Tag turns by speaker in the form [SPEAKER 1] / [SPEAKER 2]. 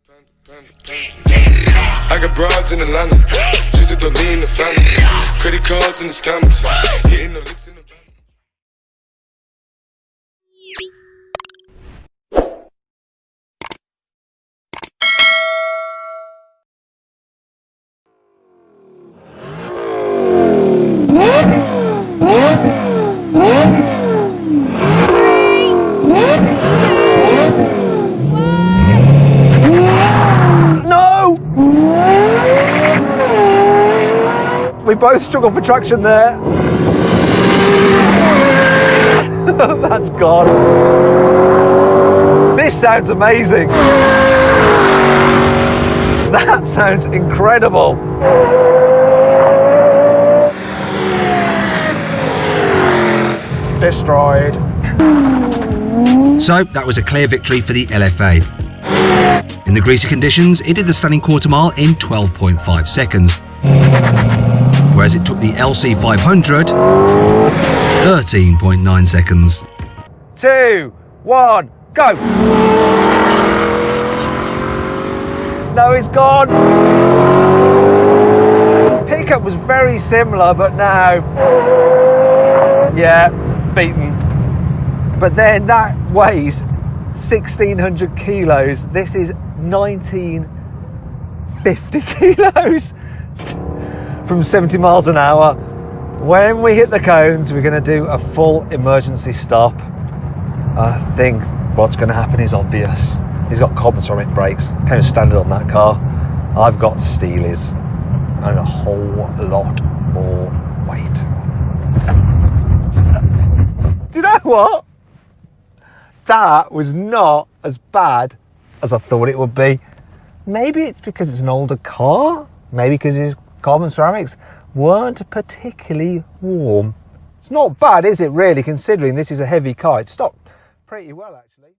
[SPEAKER 1] I got broads in Atlanta, just to throw me in the family. Credit cards and the scammers, hitting the licks in the van.
[SPEAKER 2] We both struggled for traction there. That's gone. This sounds amazing. That sounds incredible. Destroyed.
[SPEAKER 3] So that was a clear victory for the LFA. In the greasy conditions, it did the standing quarter mile in 12.5 seconds. Whereas it took the LC500 13.9 seconds.
[SPEAKER 2] 2, 1, go! No, it's gone. Pickup was very similar, but now, yeah, beaten. But then that weighs 1,600 kilos. This is 1,950 kilos. From 70 miles an hour. When we hit the cones, we're going to do a full emergency stop. I think what's going to happen is obvious. He's got carbon ceramic brakes, came standard on that car. I've got Steelies and a whole lot more weight. Do you know what? That was not as bad as I thought it would be. Maybe it's because it's an older car. Maybe because his carbon ceramics weren't particularly warm. It's not bad, is it, really, considering this is a heavy car? It stopped pretty well, actually.